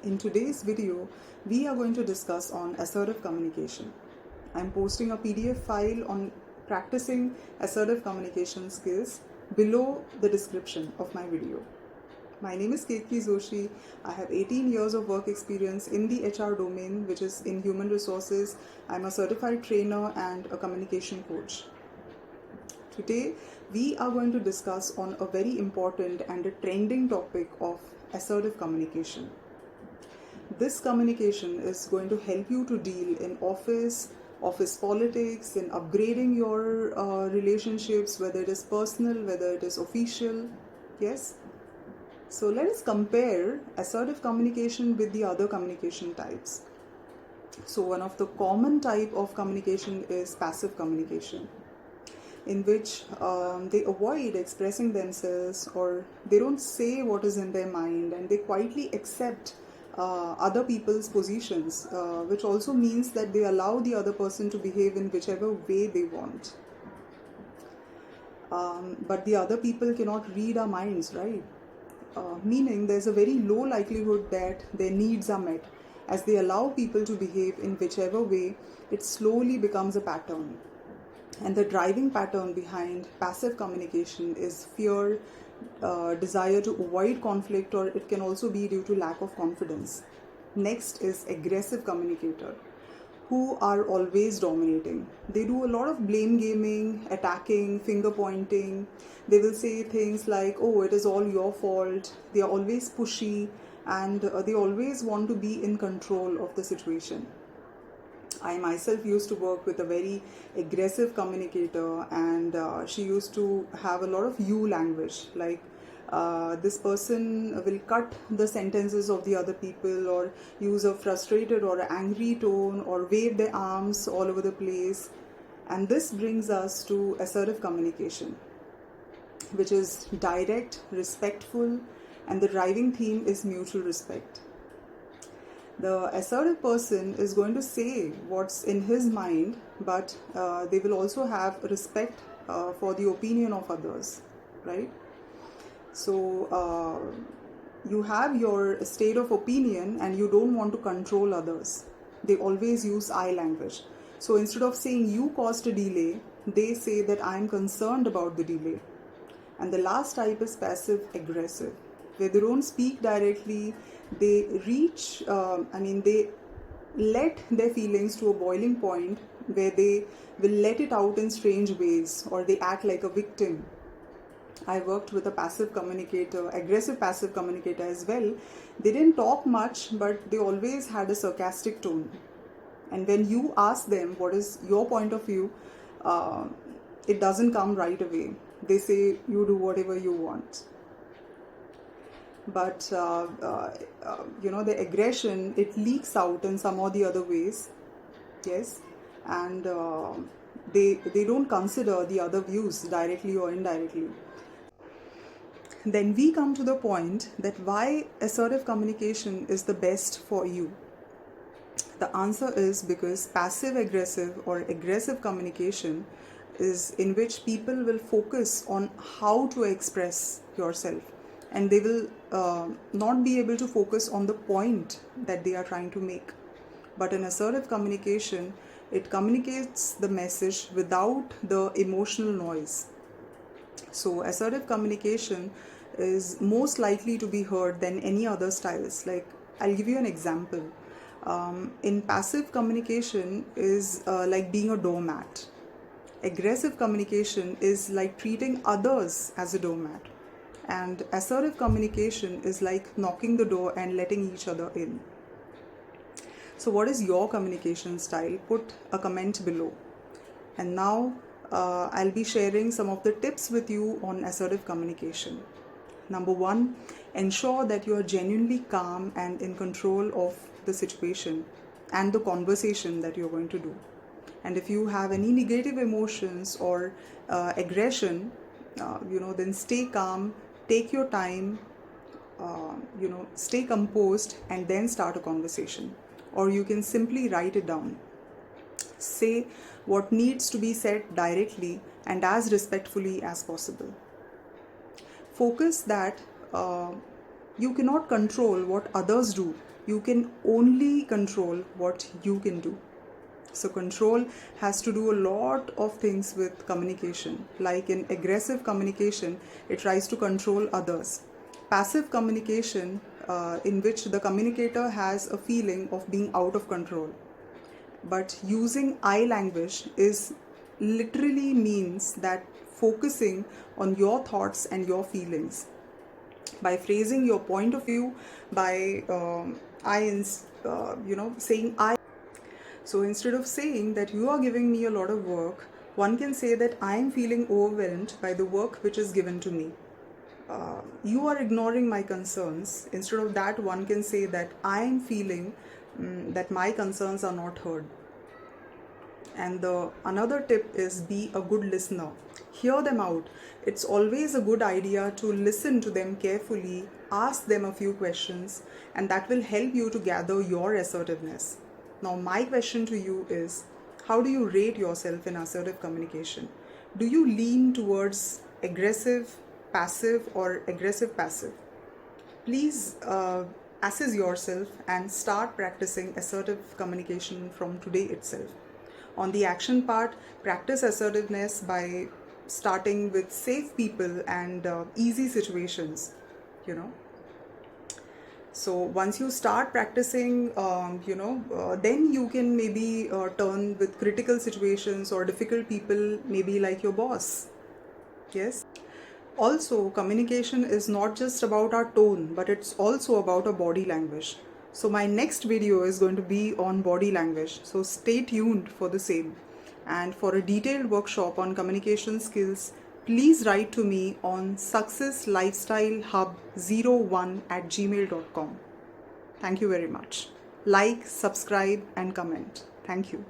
In today's video, we are going to discuss on assertive communication. I'm posting a PDF file on practicing assertive communication skills below the description of my video. My name is Ketki Joshi. I have 18 years of work experience in the HR domain, which is in human resources. I'm a certified trainer and a communication coach. Today, we are going to discuss on a very important and a trending topic of assertive communication. This communication is going to help you to deal in office politics, in upgrading your relationships, whether it is personal, whether it is official. Yes. So let us compare assertive communication with the other communication types. So one of the common type of communication is passive communication, in which they avoid expressing themselves, or they don't say what is in their mind, and they quietly accept other people's positions, which also means that they allow the other person to behave in whichever way they want. But the other people cannot read our minds, right? Meaning there's a very low likelihood that their needs are met. As they allow people to behave in whichever way, it slowly becomes a pattern. And the driving pattern behind passive communication is fear, desire to avoid conflict, or it can also be due to lack of confidence. Next is aggressive communicator, who are always dominating. They do a lot of blame gaming, attacking, finger pointing. They will say things like, oh, it is all your fault. They are always pushy, and they always want to be in control of the situation. I myself used to work with a very aggressive communicator, and she used to have a lot of you language, like this person will cut the sentences of the other people, or use a frustrated or angry tone, or wave their arms all over the place. And this brings us to assertive communication, which is direct, respectful, and the driving theme is mutual respect. The assertive person is going to say what's in his mind, but they will also have respect for the opinion of others, right? So you have your state of opinion and you don't want to control others. They always use I language. So instead of saying you caused a delay, they say that I'm concerned about the delay. And the last type is passive aggressive, where they don't speak directly. They they let their feelings to a boiling point where they will let it out in strange ways, or they act like a victim. I worked with a aggressive passive communicator as well. They didn't talk much, but they always had a sarcastic tone. And when you ask them what is your point of view, it doesn't come right away. They say you do whatever you want. But the aggression, it leaks out in some or the other ways. Yes. And they don't consider the other views directly or indirectly. Then we come to the point that why assertive communication is the best for you. The answer is because passive aggressive or aggressive communication is in which people will focus on how to express yourself, and they will not be able to focus on the point that they are trying to make. But in assertive communication, it communicates the message without the emotional noise. So assertive communication is most likely to be heard than any other styles. Like, I'll give you an example. In passive communication is like being a doormat. Aggressive communication is like treating others as a doormat. And assertive communication is like knocking the door and letting each other in. So what is your communication style? Put a comment below. And now I'll be sharing some of the tips with you on assertive communication. Number 1, ensure that you are genuinely calm and in control of the situation and the conversation that you're going to do. And if you have any negative emotions or aggression, then stay calm, take your time, stay composed, and then start a conversation. Or you can simply write it down. Say what needs to be said directly and as respectfully as possible. Focus that You cannot control what others do. You can only control what you can do. So control has to do a lot of things with communication. Like in aggressive communication, it tries to control others. Passive communication, in which the communicator has a feeling of being out of control. But using I language is literally means that focusing on your thoughts and your feelings by phrasing your point of view, by saying I. So instead of saying that you are giving me a lot of work, one can say that I am feeling overwhelmed by the work which is given to me. You are ignoring my concerns. Instead of that, one can say that I am feeling that my concerns are not heard. And the another tip is be a good listener. Hear them out. It's always a good idea to listen to them carefully, ask them a few questions, and that will help you to gather your assertiveness. Now, my question to you is, how do you rate yourself in assertive communication? Do you lean towards aggressive, passive, or aggressive, passive? Please assess yourself and start practicing assertive communication from today itself. On the action part, practice assertiveness by starting with safe people and easy situations, you know. So once you start practicing, then you can maybe turn with critical situations or difficult people, maybe like your boss. Yes. Also, communication is not just about our tone, but it's also about our body language. So my next video is going to be on body language. So stay tuned for the same. And for a detailed workshop on communication skills, please write to me on successlifestylehub01@gmail.com. Thank you very much. Like, subscribe, and comment. Thank you.